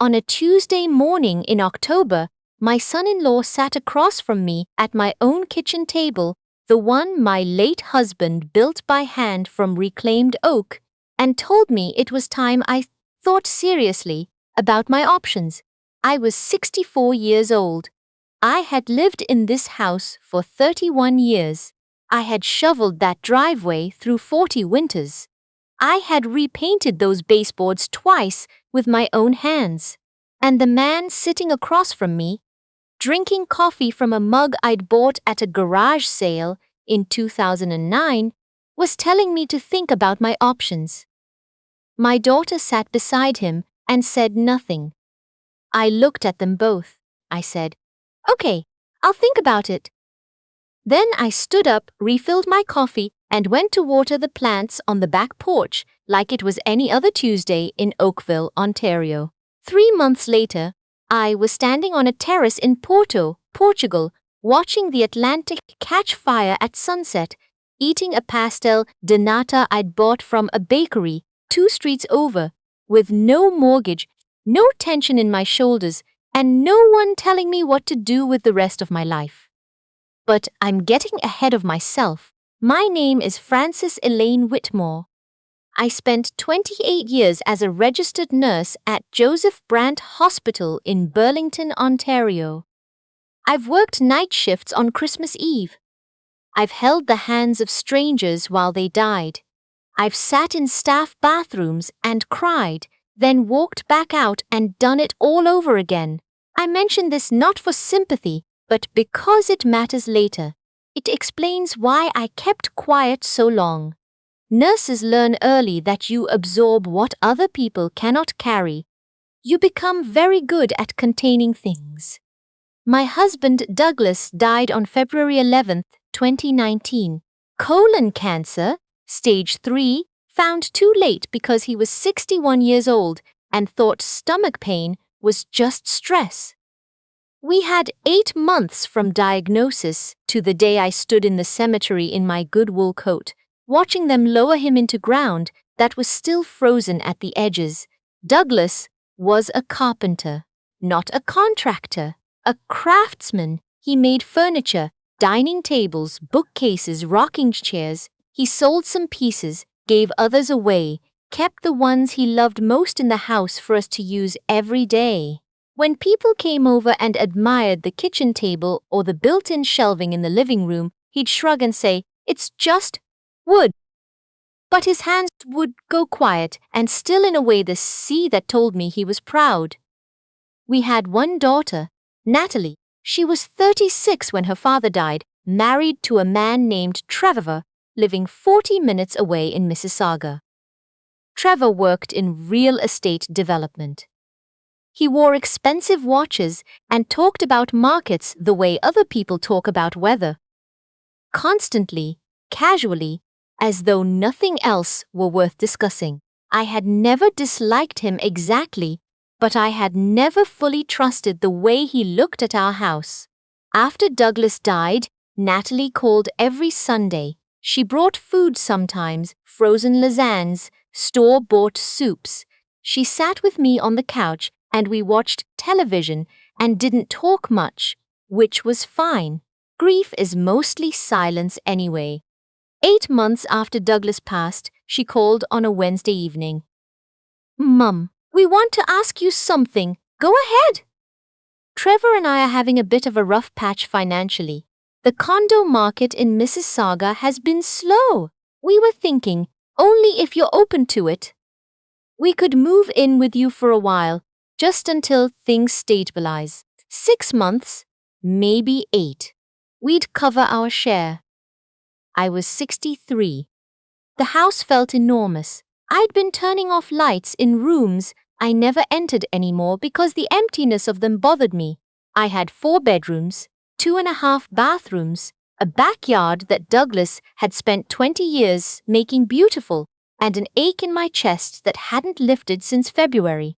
On a Tuesday morning in October, my son-in-law sat across from me at my own kitchen table, the one my late husband built by hand from reclaimed oak, and told me it was time I thought seriously about my options. I was 64 years old. I had lived in this house for 31 years. I had shoveled that driveway through 40 winters. I had repainted those baseboards twice with my own hands. And the man sitting across from me, drinking coffee from a mug I'd bought at a garage sale in 2009, was telling me to think about my options. My daughter sat beside him and said nothing. I looked at them both. I said, "Okay, I'll think about it." Then I stood up, refilled my coffee, and went to water the plants on the back porch like it was any other Tuesday in Oakville, Ontario. 3 months later, I was standing on a terrace in Porto, Portugal, watching the Atlantic catch fire at sunset, eating a pastel de nata I'd bought from a bakery 2 streets over, with no mortgage, no tension in my shoulders, and no one telling me what to do with the rest of my life. But I'm getting ahead of myself. My name is Frances Elaine Whitmore. I spent 28 years as a registered nurse at Joseph Brant Hospital in Burlington, Ontario. I've worked night shifts on Christmas Eve. I've held the hands of strangers while they died. I've sat in staff bathrooms and cried, then walked back out and done it all over again. I mention this not for sympathy, but because it matters later. It explains why I kept quiet so long. Nurses learn early that you absorb what other people cannot carry. You become very good at containing things. My husband Douglas died on February 11, 2019. Colon cancer, stage 3, found too late because he was 61 years old and thought stomach pain was just stress. We had 8 months from diagnosis to the day I stood in the cemetery in my good wool coat, watching them lower him into ground that was still frozen at the edges. Douglas was a carpenter, not a contractor, a craftsman. He made furniture, dining tables, bookcases, rocking chairs. He sold some pieces, gave others away, kept the ones he loved most in the house for us to use every day. When people came over and admired the kitchen table or the built-in shelving in the living room, he'd shrug and say, "It's just wood." But his hands would go quiet and still in a way the sea that told me he was proud. We had one daughter, Natalie. She was 36 when her father died, married to a man named Trevor, living 40 minutes away in Mississauga. Trevor worked in real estate development. He wore expensive watches and talked about markets the way other people talk about weather. Constantly, casually, as though nothing else were worth discussing. I had never disliked him exactly, but I had never fully trusted the way he looked at our house. After Douglas died, Natalie called every Sunday. She brought food sometimes, frozen lasagnes, store-bought soups. She sat with me on the couch and we watched television and didn't talk much, which was fine. Grief is mostly silence anyway. 8 months after Douglas passed, she called on a Wednesday evening. "Mum, we want to ask you something. Go ahead." Trevor and I are having a bit of a rough patch financially. The condo market in Mississauga has been slow. We were thinking, only if you're open to it, we could move in with you for a while, just until things stabilize. 6 months, maybe 8. We'd cover our share. I was 63. The house felt enormous. I'd been turning off lights in rooms I never entered anymore because the emptiness of them bothered me. I had 4 bedrooms, 2.5 bathrooms, a backyard that Douglas had spent 20 years making beautiful, and an ache in my chest that hadn't lifted since February.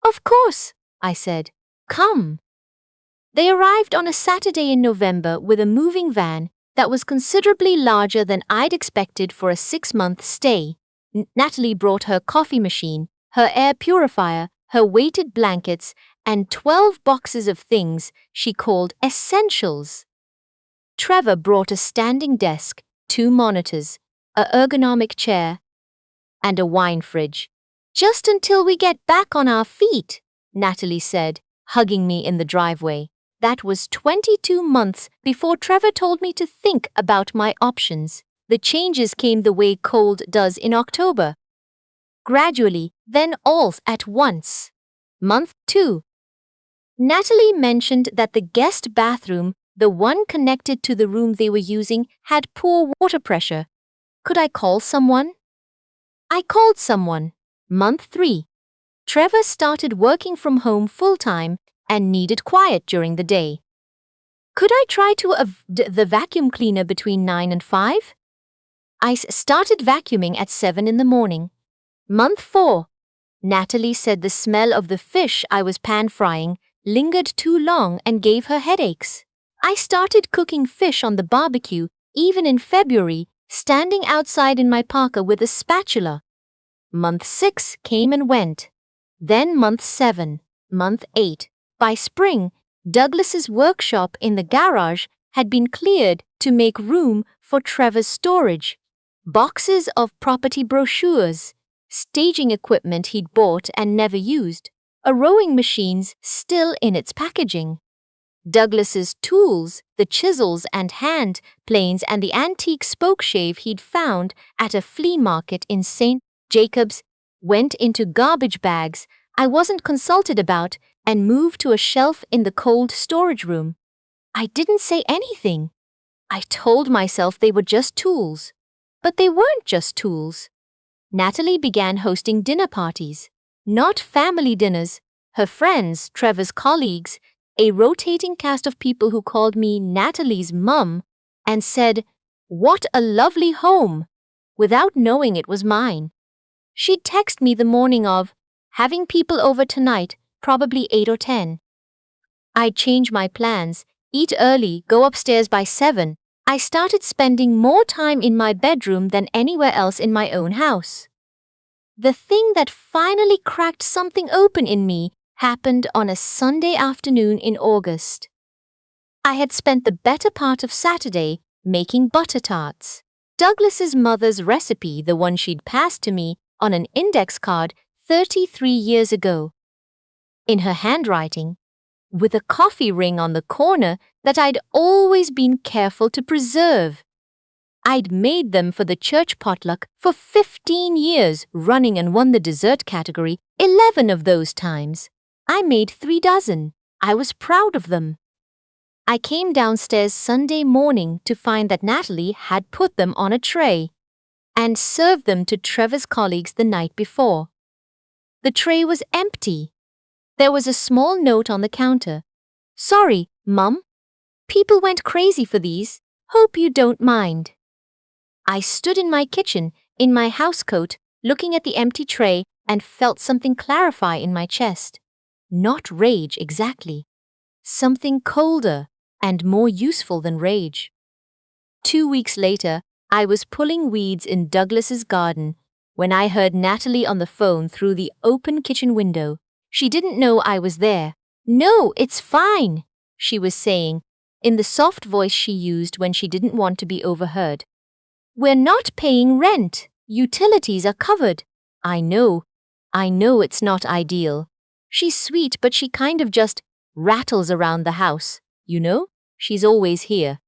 "Of course," I said. "Come." They arrived on a Saturday in November with a moving van that was considerably larger than I'd expected for a 6-month stay. Natalie brought her coffee machine, her air purifier, her weighted blankets, and 12 boxes of things she called essentials. Trevor brought a standing desk, 2 monitors, a ergonomic chair, and a wine fridge. "Just until we get back on our feet," Natalie said, hugging me in the driveway. That was 22 months before Trevor told me to think about my options. The changes came the way cold does in October. Gradually, then all at once. Month 2. Natalie mentioned that the guest bathroom, the one connected to the room they were using, had poor water pressure. Could I call someone? I called someone. Month 3. Trevor started working from home full-time and needed quiet during the day. Could I try to the vacuum cleaner between 9 and 5? I started vacuuming at 7 in the morning. Month 4. Natalie said the smell of the fish I was pan-frying lingered too long and gave her headaches. I started cooking fish on the barbecue, even in February, standing outside in my parka with a spatula. Month 6 came and went. Then month 7, month 8. By spring, Douglas's workshop in the garage had been cleared to make room for Trevor's storage. Boxes of property brochures, staging equipment he'd bought and never used, a rowing machine's still in its packaging. Douglas's tools, the chisels and hand planes and the antique spokeshave he'd found at a flea market in St. Jacobs, went into garbage bags I wasn't consulted about and moved to a shelf in the cold storage room. I didn't say anything. I told myself they were just tools. But they weren't just tools. Natalie began hosting dinner parties. Not family dinners. Her friends, Trevor's colleagues, a rotating cast of people who called me Natalie's mum and said, "What a lovely home," without knowing it was mine. She'd text me the morning of, "Having people over tonight, probably 8 or 10. I'd change my plans, eat early, go upstairs by 7. I started spending more time in my bedroom than anywhere else in my own house. The thing that finally cracked something open in me happened on a Sunday afternoon in August. I had spent the better part of Saturday making butter tarts. Douglas's mother's recipe, the one she'd passed to me on an index card 33 years ago. In her handwriting, with a coffee ring on the corner that I'd always been careful to preserve. I'd made them for the church potluck for 15 years running and won the dessert category 11 of those times. I made 3 dozen. I was proud of them. I came downstairs Sunday morning to find that Natalie had put them on a tray and served them to Trevor's colleagues the night before. The tray was empty. There was a small note on the counter. "Sorry, Mum. People went crazy for these. Hope you don't mind." I stood in my kitchen, in my housecoat, looking at the empty tray and felt something clarify in my chest. Not rage exactly. Something colder and more useful than rage. 2 weeks later, I was pulling weeds in Douglas's garden when I heard Natalie on the phone through the open kitchen window. She didn't know I was there. "No, it's fine," she was saying, in the soft voice she used when she didn't want to be overheard. "We're not paying rent. Utilities are covered." I know it's not ideal. She's sweet, but she kind of just rattles around the house, you know? She's always here.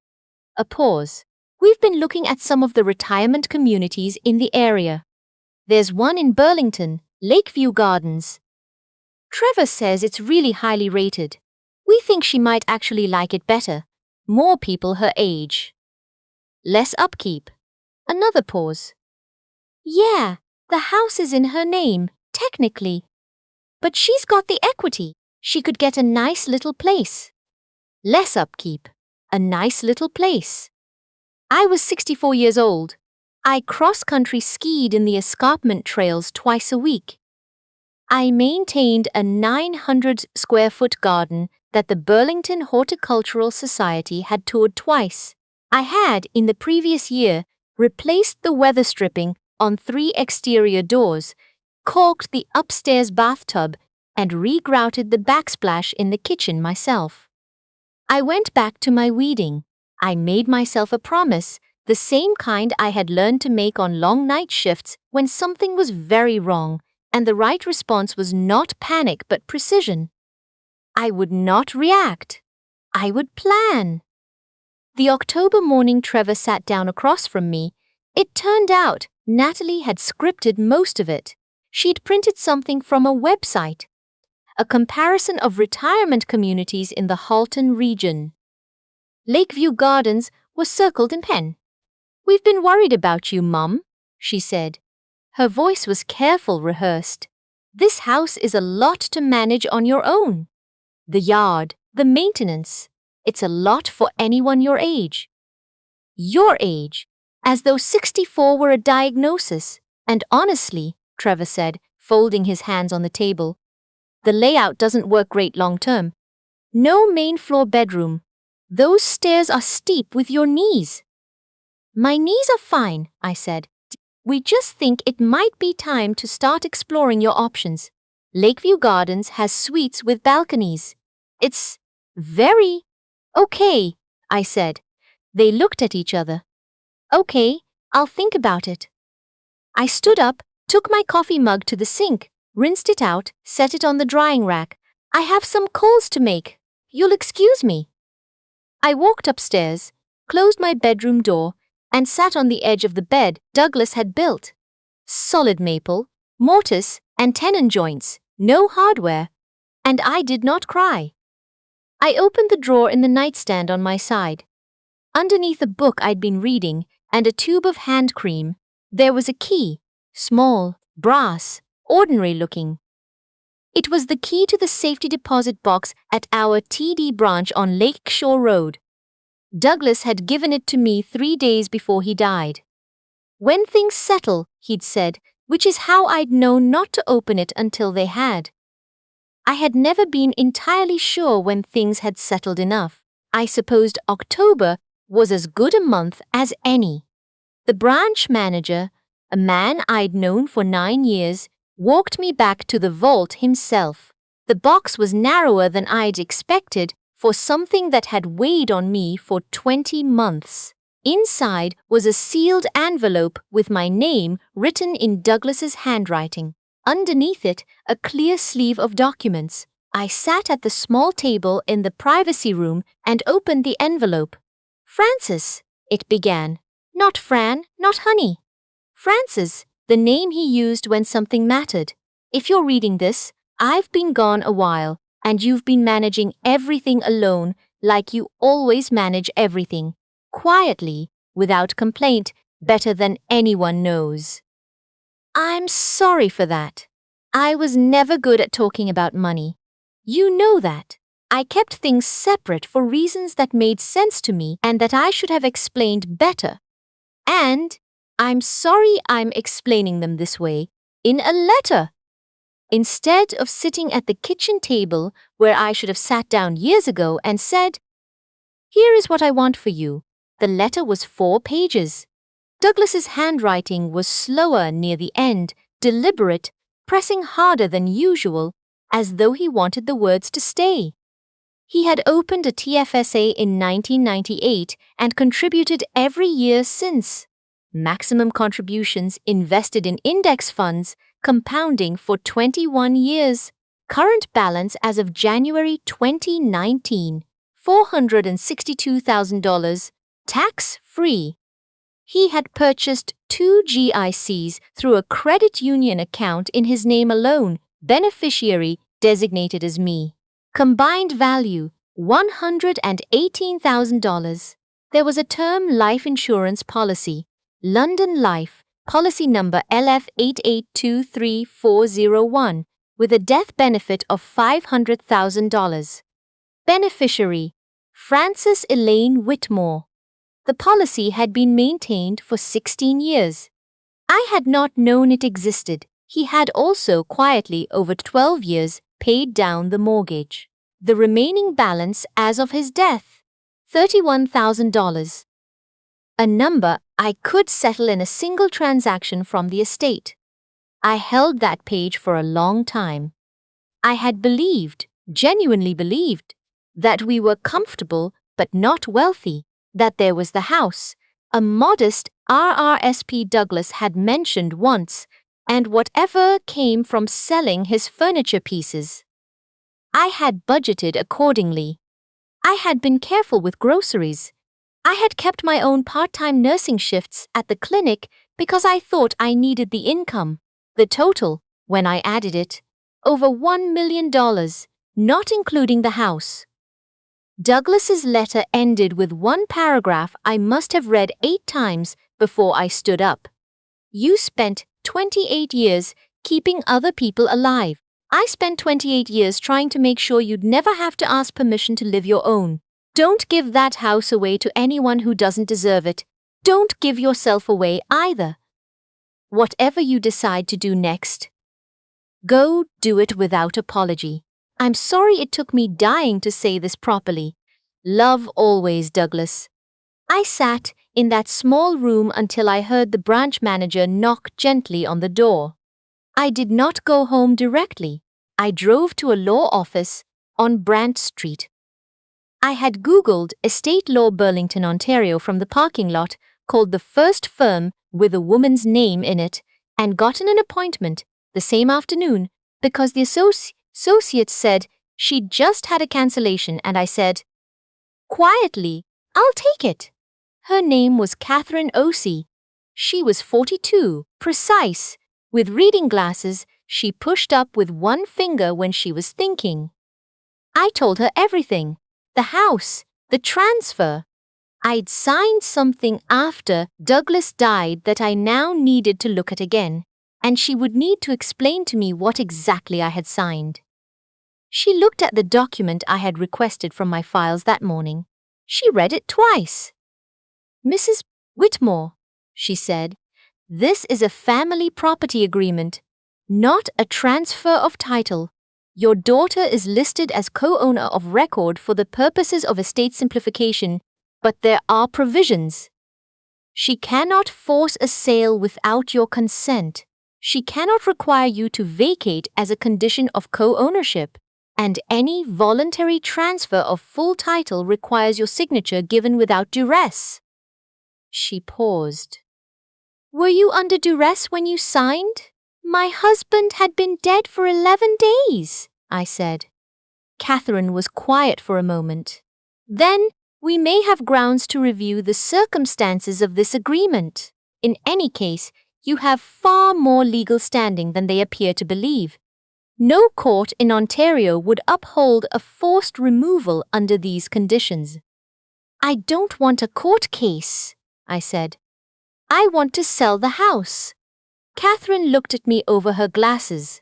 A pause. "We've been looking at some of the retirement communities in the area. There's one in Burlington, Lakeview Gardens. Trevor says it's really highly rated. We think she might actually like it better. More people her age. Less upkeep." Another pause. "Yeah, the house is in her name, technically. But she's got the equity. She could get a nice little place." Less upkeep. A nice little place. I was 64 years old. I cross-country skied in the escarpment trails twice a week. I maintained a 900-square-foot garden that the Burlington Horticultural Society had toured twice. I had, in the previous year, replaced the weather stripping on 3 exterior doors, caulked the upstairs bathtub, and regrouted the backsplash in the kitchen myself. I went back to my weeding. I made myself a promise, the same kind I had learned to make on long night shifts when something was very wrong, and the right response was not panic but precision. I would not react. I would plan. The October morning Trevor sat down across from me. It turned out Natalie had scripted most of it. She'd printed something from a website, a comparison of retirement communities in the Halton region. Lakeview Gardens was circled in pen. "We've been worried about you, Mum," she said. Her voice was careful, rehearsed. "This house is a lot to manage on your own. The yard, the maintenance. It's a lot for anyone your age." Your age, as though 64 were a diagnosis. And honestly, Trevor said, folding his hands on the table, the layout doesn't work great long term. No main floor bedroom. Those stairs are steep with your knees. My knees are fine, I said. We just think it might be time to start exploring your options. Lakeview Gardens has suites with balconies. It's very okay, I said. They looked at each other. Okay, I'll think about it. I stood up, took my coffee mug to the sink, rinsed it out, set it on the drying rack. I have some calls to make. You'll excuse me. I walked upstairs, closed my bedroom door, and sat on the edge of the bed Douglas had built. Solid maple, mortise, and tenon joints, no hardware. And I did not cry. I opened the drawer in the nightstand on my side. Underneath a book I'd been reading and a tube of hand cream, there was a key, small, brass, ordinary looking. It was the key to the safety deposit box at our TD branch on Lakeshore Road. Douglas had given it to me 3 days before he died. When things settle, he'd said, which is how I'd known not to open it until they had. I had never been entirely sure when things had settled enough. I supposed October was as good a month as any. The branch manager, a man I'd known for 9 years, walked me back to the vault himself. The box was narrower than I'd expected for something that had weighed on me for 20 months. Inside was a sealed envelope with my name written in Douglas's handwriting. Underneath it, a clear sleeve of documents. I sat at the small table in the privacy room and opened the envelope. "Francis," it began. Not Fran, not honey. Francis, the name he used when something mattered. If you're reading this, I've been gone a while, and you've been managing everything alone, like you always manage everything. Quietly, without complaint, better than anyone knows. I'm sorry for that. I was never good at talking about money. You know that. I kept things separate for reasons that made sense to me and that I should have explained better. And I'm sorry I'm explaining them this way, in a letter. Instead of sitting at the kitchen table where I should have sat down years ago and said, "Here is what I want for you," the letter was 4 pages. Douglas's handwriting was slower near the end, deliberate, pressing harder than usual, as though he wanted the words to stay. He had opened a TFSA in 1998 and contributed every year since. Maximum contributions invested in index funds, compounding for 21 years. Current balance as of January 2019, $462,000, tax-free. He had purchased 2 GICs through a credit union account in his name alone, beneficiary designated as me. Combined value, $118,000. There was a term life insurance policy, London Life, policy number LF8823401, with a death benefit of $500,000. Beneficiary, Frances Elaine Whitmore. The policy had been maintained for 16 years. I had not known it existed. He had also quietly over 12 years paid down the mortgage. The remaining balance as of his death, $31,000. A number I could settle in a single transaction from the estate. I held that page for a long time. I had believed, genuinely believed, that we were comfortable but not wealthy, that there was the house, a modest RRSP Douglas had mentioned once, and whatever came from selling his furniture pieces. I had budgeted accordingly. I had been careful with groceries. I had kept my own part-time nursing shifts at the clinic because I thought I needed the income. The total, when I added it, over $1 million, not including the house. Douglas's letter ended with one paragraph I must have read 8 times before I stood up. You spent 28 years keeping other people alive. I spent 28 years trying to make sure you'd never have to ask permission to live your own. Don't give that house away to anyone who doesn't deserve it. Don't give yourself away either. Whatever you decide to do next, go do it without apology. I'm sorry it took me dying to say this properly. Love always, Douglas. I sat in that small room until I heard the branch manager knock gently on the door. I did not go home directly. I drove to a law office on Brant Street. I had Googled Estate Law Burlington, Ontario from the parking lot, called the first firm with a woman's name in it, and gotten an appointment the same afternoon because the associate said she'd just had a cancellation, and I said, quietly, I'll take it. Her name was Catherine Osey. She was 42, precise, with reading glasses she pushed up with one finger when she was thinking. I told her everything. The house, the transfer. I'd signed something after Douglas died that I now needed to look at again, and she would need to explain to me what exactly I had signed. She looked at the document I had requested from my files that morning. She read it twice. Mrs. Whitmore, she said, this is a family property agreement, not a transfer of title. Your daughter is listed as co-owner of record for the purposes of estate simplification, but there are provisions. She cannot force a sale without your consent. She cannot require you to vacate as a condition of co-ownership, and any voluntary transfer of full title requires your signature given without duress. She paused. Were you under duress when you signed? My husband had been dead for 11 days, I said. Catherine was quiet for a moment. Then, we may have grounds to review the circumstances of this agreement. In any case, you have far more legal standing than they appear to believe. No court in Ontario would uphold a forced removal under these conditions. I don't want a court case, I said. I want to sell the house. Catherine looked at me over her glasses.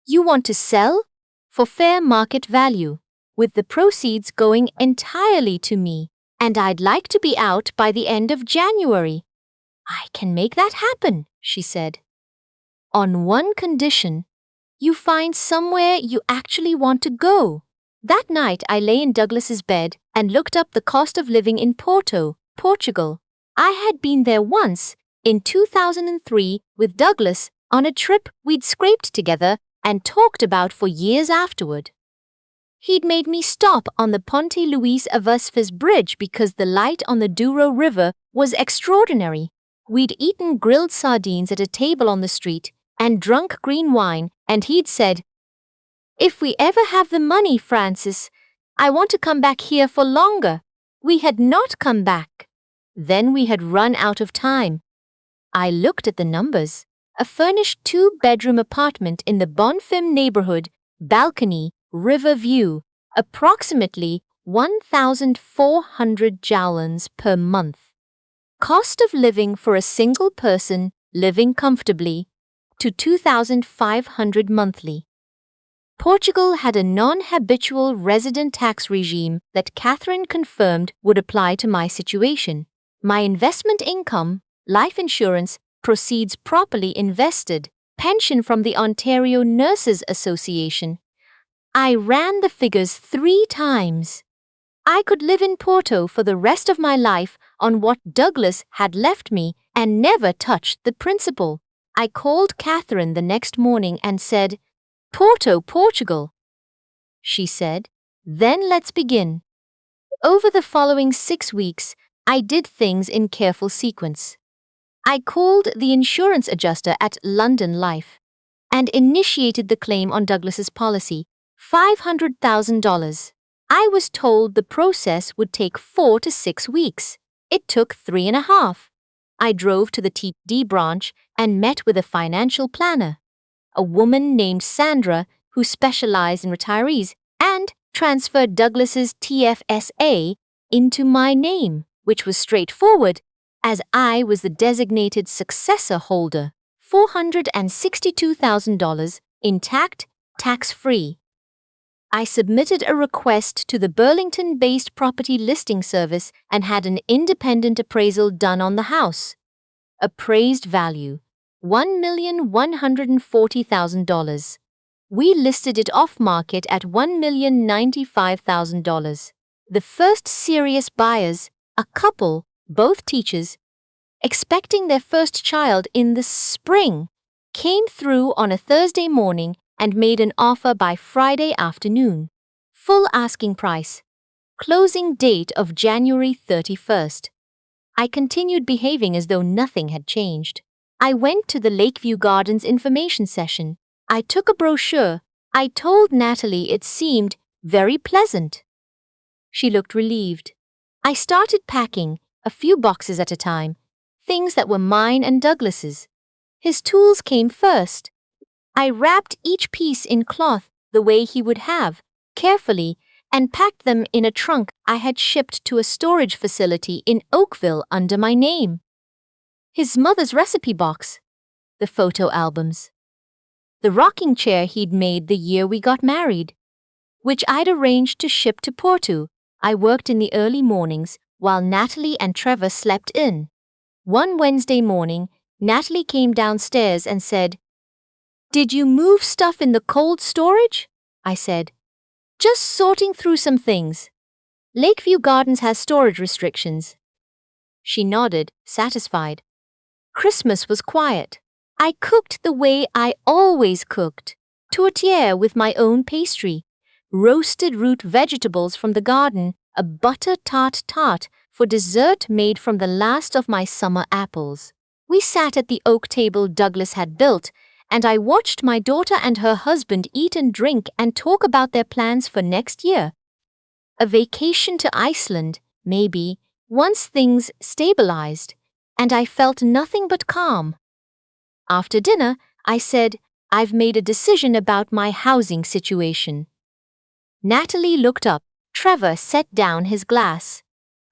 You want to sell? For fair market value, with the proceeds going entirely to me, and I'd like to be out by the end of January. I can make that happen, she said. On one condition, you find somewhere you actually want to go. That night I lay in Douglas's bed and looked up the cost of living in Porto, Portugal. I had been there once, in 2003, with Douglas on a trip we'd scraped together and talked about for years afterward. He'd made me stop on the Ponte Luís Avespas bridge because the light on the Douro River was extraordinary. We'd eaten grilled sardines at a table on the street and drunk green wine, and he'd said, If we ever have the money, Francis, I want to come back here for longer. We had not come back. Then we had run out of time. I looked at the numbers. A furnished 2-bedroom apartment in the Bonfim neighborhood, balcony, river view, approximately 1,400 gallons per month. Cost of living for a single person living comfortably, to 2,500 monthly. Portugal had a non-habitual resident tax regime that Catherine confirmed would apply to my situation. My investment income, life insurance, proceeds properly invested, pension from the Ontario Nurses Association. I ran the figures 3 times. I could live in Porto for the rest of my life on what Douglas had left me and never touch the principal. I called Catherine the next morning and said, Porto, Portugal, she said. Then let's begin. Over the following 6 weeks, I did things in careful sequence. I called the insurance adjuster at London Life and initiated the claim on Douglas's policy, $500,000. I was told the process would take 4 to 6 weeks. It took 3.5. I drove to the TD branch and met with a financial planner, a woman named Sandra who specialized in retirees, and transferred Douglas's TFSA into my name, which was straightforward, as I was the designated successor holder. $462,000 intact, tax-free. I submitted a request to the Burlington-based property listing service and had an independent appraisal done on the house. Appraised value, $1,140,000. We listed it off-market at $1,095,000. The first serious buyers, a couple, both teachers, expecting their first child in the spring, came through on a Thursday morning and made an offer by Friday afternoon. Full asking price. Closing date of January 31st. I continued behaving as though nothing had changed. I went to the Lakeview Gardens information session. I took a brochure. I told Natalie it seemed very pleasant. She looked relieved. I started packing, a few boxes at a time, things that were mine and Douglas's. His tools came first. I wrapped each piece in cloth the way he would have, carefully, and packed them in a trunk I had shipped to a storage facility in Oakville under my name. His mother's recipe box, the photo albums, the rocking chair he'd made the year we got married, which I'd arranged to ship to Porto. I worked in the early mornings while Natalie and Trevor slept in. One Wednesday morning, Natalie came downstairs and said, "Did you move stuff in the cold storage?" I said, "Just sorting through some things. Lakeview Gardens has storage restrictions." She nodded, satisfied. Christmas was quiet. I cooked the way I always cooked. Tortilla with my own pastry, roasted root vegetables from the garden, a butter tart for dessert made from the last of my summer apples. We sat at the oak table Douglas had built, and I watched my daughter and her husband eat and drink and talk about their plans for next year. A vacation to Iceland, maybe, once things stabilized, and I felt nothing but calm. After dinner, I said, "I've made a decision about my housing situation." Natalie looked up. Trevor set down his glass.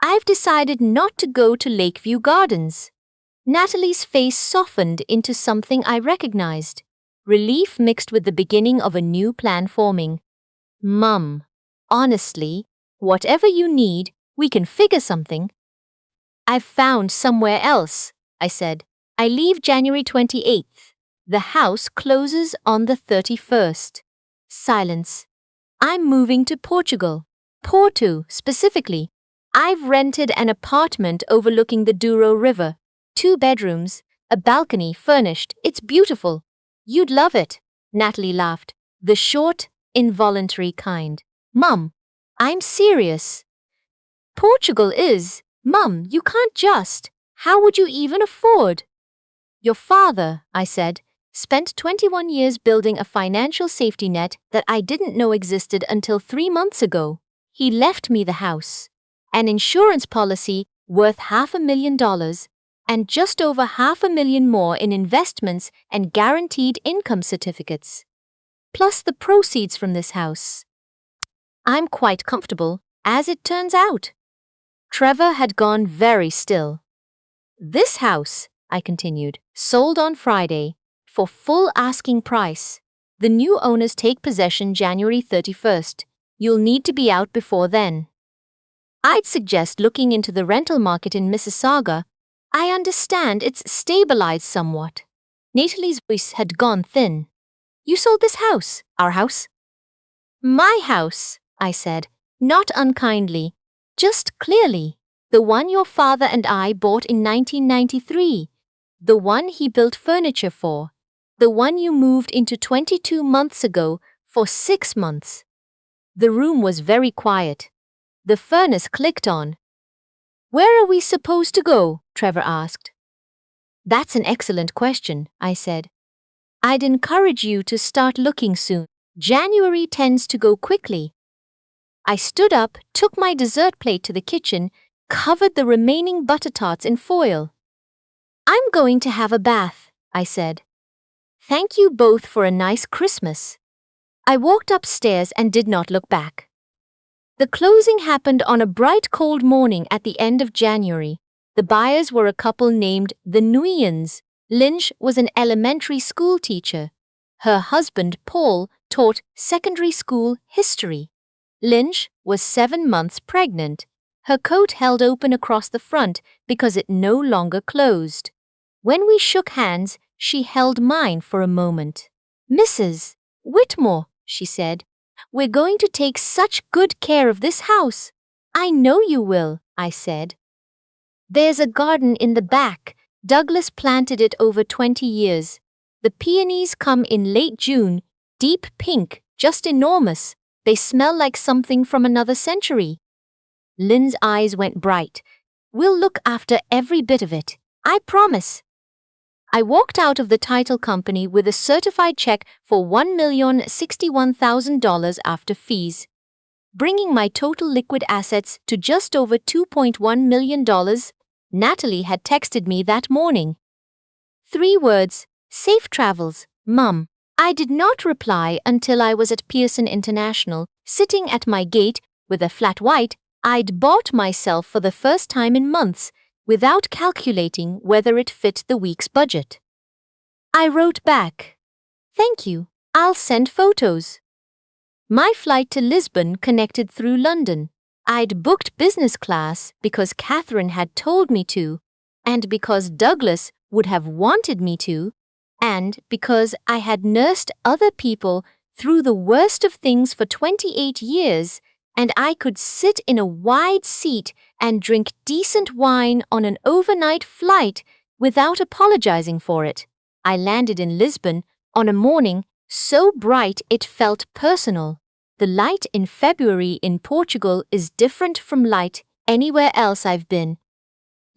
"I've decided not to go to Lakeview Gardens." Natalie's face softened into something I recognized, relief mixed with the beginning of a new plan forming. "Mum, honestly, whatever you need, we can figure something." "I've found somewhere else," I said. "I leave January 28th. The house closes on the 31st. Silence. "I'm moving to Portugal. Porto, specifically. I've rented an apartment overlooking the Douro River. 2 bedrooms, a balcony furnished. It's beautiful. You'd love it." Natalie laughed, the short, involuntary kind. "Mum, I'm serious." "Portugal is. Mum, you can't just. How would you even afford?" "Your father," I said, "spent 21 years building a financial safety net that I didn't know existed until 3 months ago. He left me the house, an insurance policy worth $500,000, and just over $500,000 more in investments and guaranteed income certificates, plus the proceeds from this house. I'm quite comfortable, as it turns out." Trevor had gone very still. "This house," I continued, "sold on Friday, for full asking price. The new owners take possession January 31st. You'll need to be out before then. I'd suggest looking into the rental market in Mississauga. I understand it's stabilized somewhat." Natalie's voice had gone thin. "You sold this house, our house?" "My house," I said, not unkindly, just clearly. "The one your father and I bought in 1993. The one he built furniture for. The one you moved into 22 months ago for 6 months." The room was very quiet. The furnace clicked on. "Where are we supposed to go?" Trevor asked. "That's an excellent question," I said. "I'd encourage you to start looking soon. January tends to go quickly." I stood up, took my dessert plate to the kitchen, covered the remaining butter tarts in foil. "I'm going to have a bath," I said. "Thank you both for a nice Christmas." I walked upstairs and did not look back. The closing happened on a bright cold morning at the end of January. The buyers were a couple named the Nguyens. Lynch was an elementary school teacher. Her husband, Paul, taught secondary school history. Lynch was 7 months pregnant. Her coat held open across the front because it no longer closed. When we shook hands, she held mine for a moment. "Mrs. Whitmore," she said, "we're going to take such good care of this house." "I know you will," I said. "There's a garden in the back. Douglas planted it over 20 years. The peonies come in late June, deep pink, just enormous. They smell like something from another century." Lynn's eyes went bright. "We'll look after every bit of it. I promise." I walked out of the title company with a certified check for $1,061,000 after fees, bringing my total liquid assets to just over $2.1 million. Natalie had texted me that morning. 3 words, "Safe travels, Mum." I did not reply until I was at Pearson International, sitting at my gate with a flat white I'd bought myself for the first time in months, without calculating whether it fit the week's budget. I wrote back, "Thank you, I'll send photos." My flight to Lisbon connected through London. I'd booked business class because Catherine had told me to, and because Douglas would have wanted me to, and because I had nursed other people through the worst of things for 28 years, and I could sit in a wide seat and drink decent wine on an overnight flight without apologizing for it. I landed in Lisbon on a morning so bright it felt personal. The light in February in Portugal is different from light anywhere else I've been.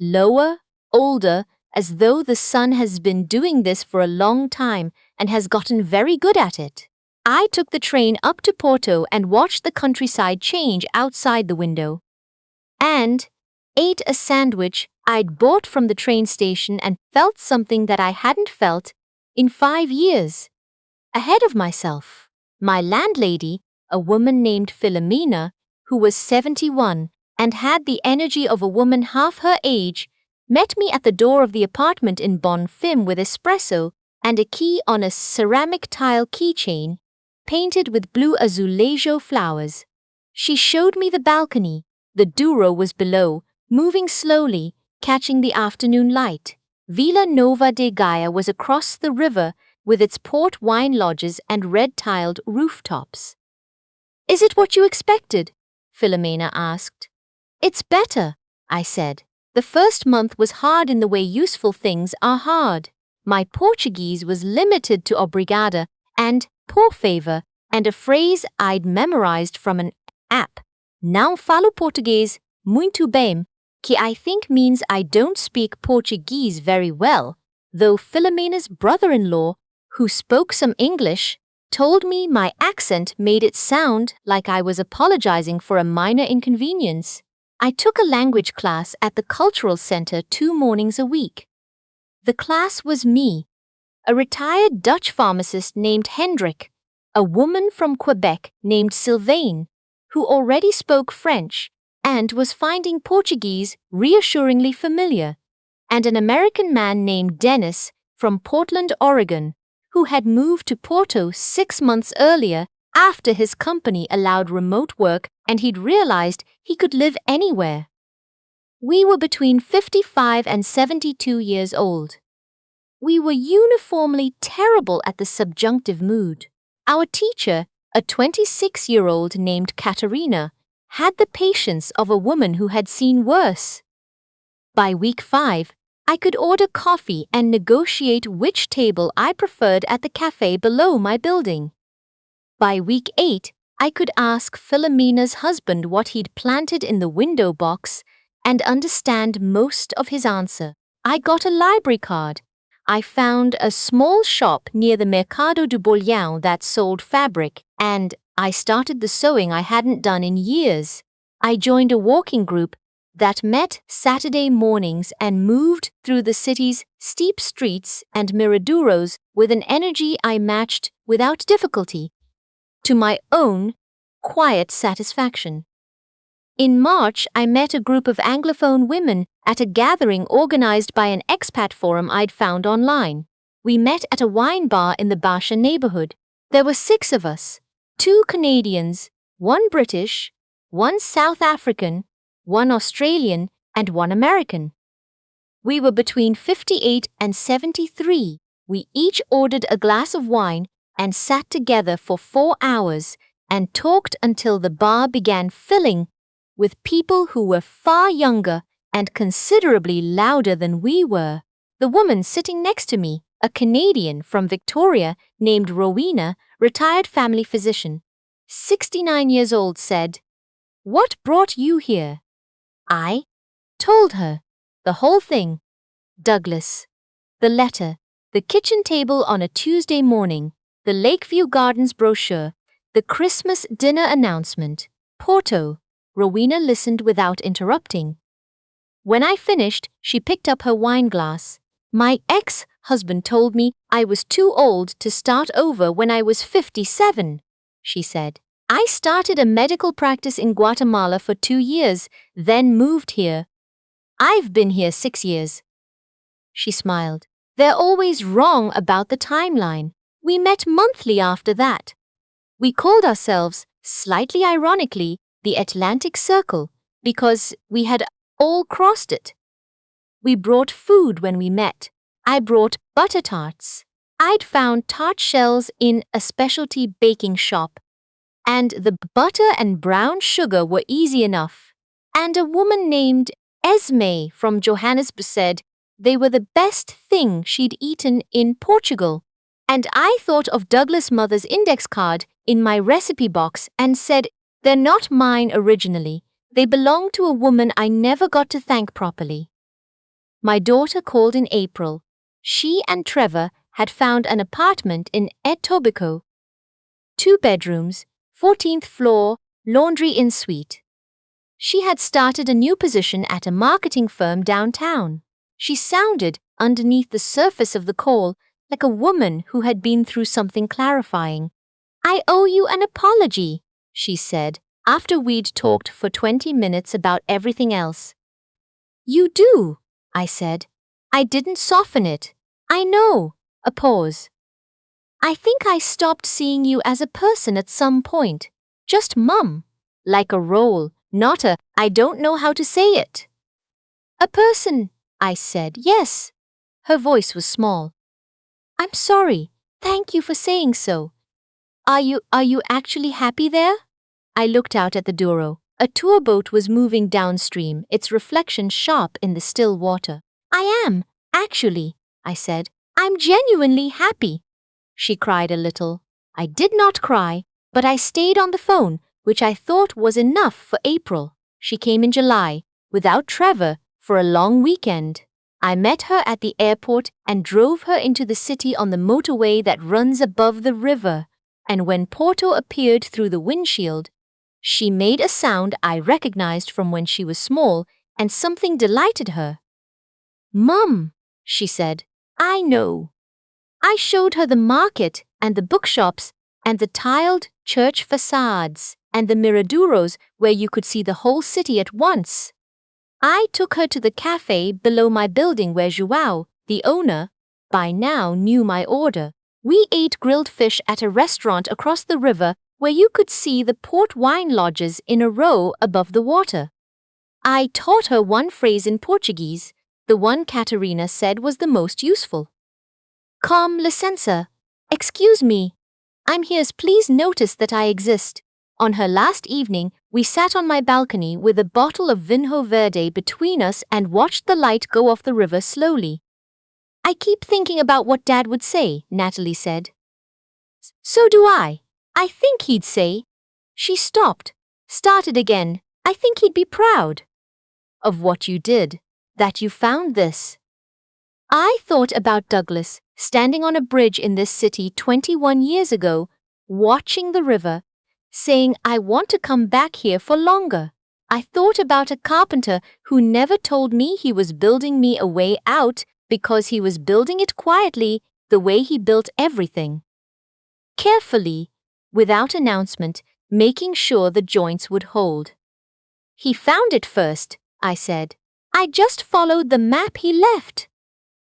Lower, older, as though the sun has been doing this for a long time and has gotten very good at it. I took the train up to Porto and watched the countryside change outside the window. And ate a sandwich I'd bought from the train station and felt something that I hadn't felt in 5 years. Ahead of myself, my landlady, a woman named Philomena, who was 71 and had the energy of a woman half her age, met me at the door of the apartment in Bonfim with espresso and a key on a ceramic tile keychain painted with blue azulejo flowers. She showed me the balcony. The Douro was below, moving slowly, catching the afternoon light. Vila Nova de Gaia was across the river with its port wine lodges and red-tiled rooftops. "Is it what you expected?" Philomena asked. "It's better," I said. The first month was hard in the way useful things are hard. My Portuguese was limited to obrigada and por favor and a phrase I'd memorized from an app. Não falo português muito bem, que I think means I don't speak Portuguese very well, though Philomena's brother-in-law, who spoke some English, told me my accent made it sound like I was apologizing for a minor inconvenience. I took a language class at the Cultural Center 2 mornings a week. The class was me, a retired Dutch pharmacist named Hendrik, a woman from Quebec named Sylvain, who already spoke French and was finding Portuguese reassuringly familiar, and an American man named Dennis from Portland, Oregon, who had moved to Porto 6 months earlier after his company allowed remote work and he'd realized he could live anywhere. We were between 55 and 72 years old. We were uniformly terrible at the subjunctive mood. Our teacher, a 26-year-old named Katerina, had the patience of a woman who had seen worse. By week 5, I could order coffee and negotiate which table I preferred at the cafe below my building. By week 8, I could ask Philomena's husband what he'd planted in the window box and understand most of his answer. I got a library card. I found a small shop near the Mercado du Bouillon that sold fabric, and I started the sewing I hadn't done in years. I joined a walking group that met Saturday mornings and moved through the city's steep streets and miraduros with an energy I matched without difficulty, to my own quiet satisfaction. In March, I met a group of Anglophone women at a gathering organized by an expat forum I'd found online. We met at a wine bar in the Basha neighborhood. There were 6 of us, 2 Canadians, 1 British, 1 South African, 1 Australian, and 1 American. We were between 58 and 73. We each ordered a glass of wine and sat together for 4 hours and talked until the bar began filling with people who were far younger and considerably louder than we were. The woman sitting next to me, a Canadian from Victoria named Rowena, retired family physician, 69 years old, said, "What brought you here?" I told her the whole thing. Douglas, the letter, the kitchen table on a Tuesday morning, the Lakeview Gardens brochure, the Christmas dinner announcement, Porto. Rowena listened without interrupting. When I finished, she picked up her wine glass. "My ex-husband told me I was too old to start over when I was 57, she said. "I started a medical practice in Guatemala for 2 years, then moved here. I've been here 6 years. She smiled. "They're always wrong about the timeline. We met monthly after that. We called ourselves, slightly ironically, the Atlantic Circle, because we had all crossed it. We brought food when we met. I brought butter tarts. I'd found tart shells in a specialty baking shop, and the butter and brown sugar were easy enough. And a woman named Esme from Johannesburg said they were the best thing she'd eaten in Portugal. And I thought of Douglas' mother's index card in my recipe box and said, they're not mine originally. They belong to a woman I never got to thank properly." My daughter called in April. She and Trevor had found an apartment in Etobicoke. 2 bedrooms, 14th floor, laundry in suite. She had started a new position at a marketing firm downtown. She sounded, underneath the surface of the call, like a woman who had been through something clarifying. "I owe you an apology," she said, after we'd talked for 20 minutes about everything else. "You do," I said. I didn't soften it. "I know." A pause. "I think I stopped seeing you as a person at some point. Just Mum. Like a role, not a, I don't know how to say it." "A person," I said. "Yes." Her voice was small. "I'm sorry. Thank you for saying so. Are you actually happy there?" I looked out at the Douro. A tour boat was moving downstream, its reflection sharp in the still water. "I am, actually," I said. "I'm genuinely happy." She cried a little. I did not cry, but I stayed on the phone, which I thought was enough for April. She came in July, without Trevor, for a long weekend. I met her at the airport and drove her into the city on the motorway that runs above the river. And when Porto appeared through the windshield, she made a sound I recognized from when she was small, and something delighted her. "Mum," she said, "I know." I showed her the market and the bookshops and the tiled church facades and the miraduros where you could see the whole city at once. I took her to the cafe below my building where João, the owner, by now knew my order. We ate grilled fish at a restaurant across the river where you could see the port wine lodges in a row above the water. I taught her one phrase in Portuguese, the one Catarina said was the most useful. "Com licença. Excuse me. I'm here. Please notice that I exist." On her last evening, we sat on my balcony with a bottle of Vinho Verde between us and watched the light go off the river slowly. "I keep thinking about what Dad would say," Natalie said. "So do I. I think he'd say, She stopped, started again. I think he'd be proud. Of what you did, that you found this. I thought about Douglas standing on a bridge in this city 21 years ago, watching the river, saying, I want to come back here for longer. I thought about a carpenter who never told me he was building me a way out because he was building it quietly the way he built everything. Carefully, without announcement, making sure the joints would hold. He found it first, I said. I just followed the map he left.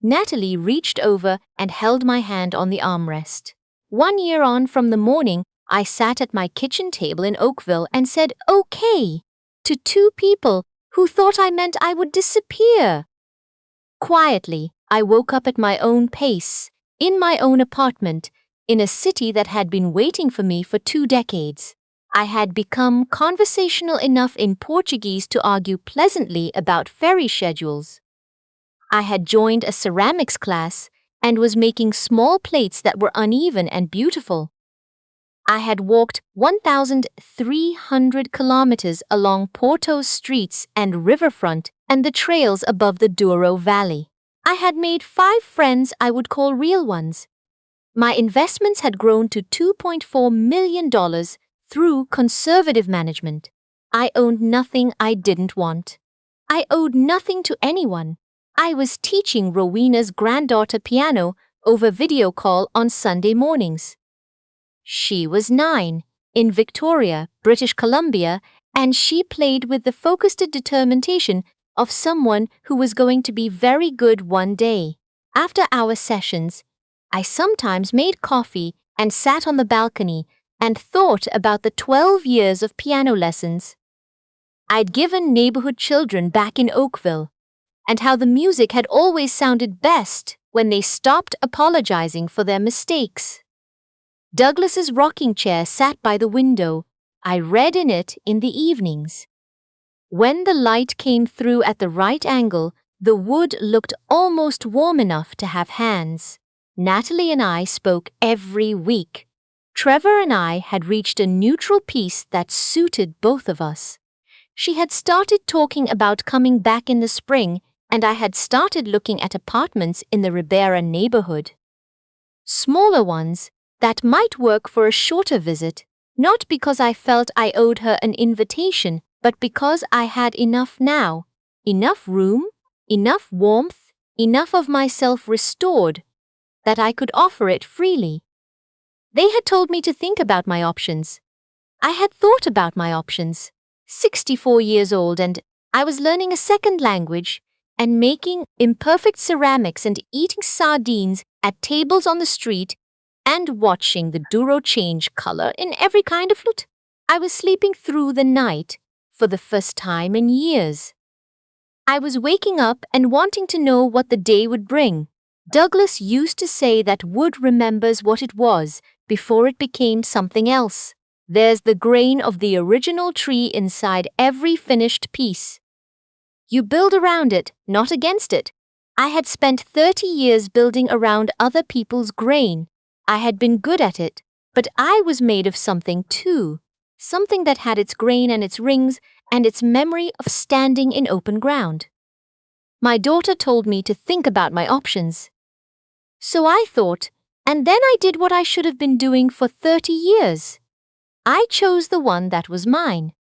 Natalie reached over and held my hand on the armrest. 1 year on from the morning, I sat at my kitchen table in Oakville and said, okay, to 2 people who thought I meant I would disappear. Quietly, I woke up at my own pace, in my own apartment, in a city that had been waiting for me for 2 decades. I had become conversational enough in Portuguese to argue pleasantly about ferry schedules. I had joined a ceramics class and was making small plates that were uneven and beautiful. I had walked 1,300 kilometers along Porto's streets and riverfront and the trails above the Douro Valley. I had made 5 friends I would call real ones. My investments had grown to $2.4 million through conservative management. I owned nothing I didn't want. I owed nothing to anyone. I was teaching Rowena's granddaughter piano over video call on Sunday mornings. She was 9, in Victoria, British Columbia, and she played with the focused determination of someone who was going to be very good one day. After our sessions, I sometimes made coffee and sat on the balcony and thought about the 12 years of piano lessons I'd given neighborhood children back in Oakville, and how the music had always sounded best when they stopped apologizing for their mistakes. Douglas's rocking chair sat by the window. I read in it in the evenings. When the light came through at the right angle, the wood looked almost warm enough to have hands. Natalie and I spoke every week. Trevor and I had reached a neutral peace that suited both of us. She had started talking about coming back in the spring, and I had started looking at apartments in the Ribera neighborhood. Smaller ones that might work for a shorter visit, not because I felt I owed her an invitation, but because I had enough now, enough room, enough warmth, enough of myself restored, that I could offer it freely. They had told me to think about my options. I had thought about my options. 64 years old, and I was learning a second language and making imperfect ceramics and eating sardines at tables on the street and watching the Douro change color in every kind of flute. I was sleeping through the night for the first time in years. I was waking up and wanting to know what the day would bring. Douglas used to say that wood remembers what it was before it became something else. There's the grain of the original tree inside every finished piece. You build around it, not against it. I had spent 30 years building around other people's grain. I had been good at it, but I was made of something too. Something that had its grain and its rings and its memory of standing in open ground. My daughter told me to think about my options. So I thought, and then I did what I should have been doing for 30 years. I chose the one that was mine.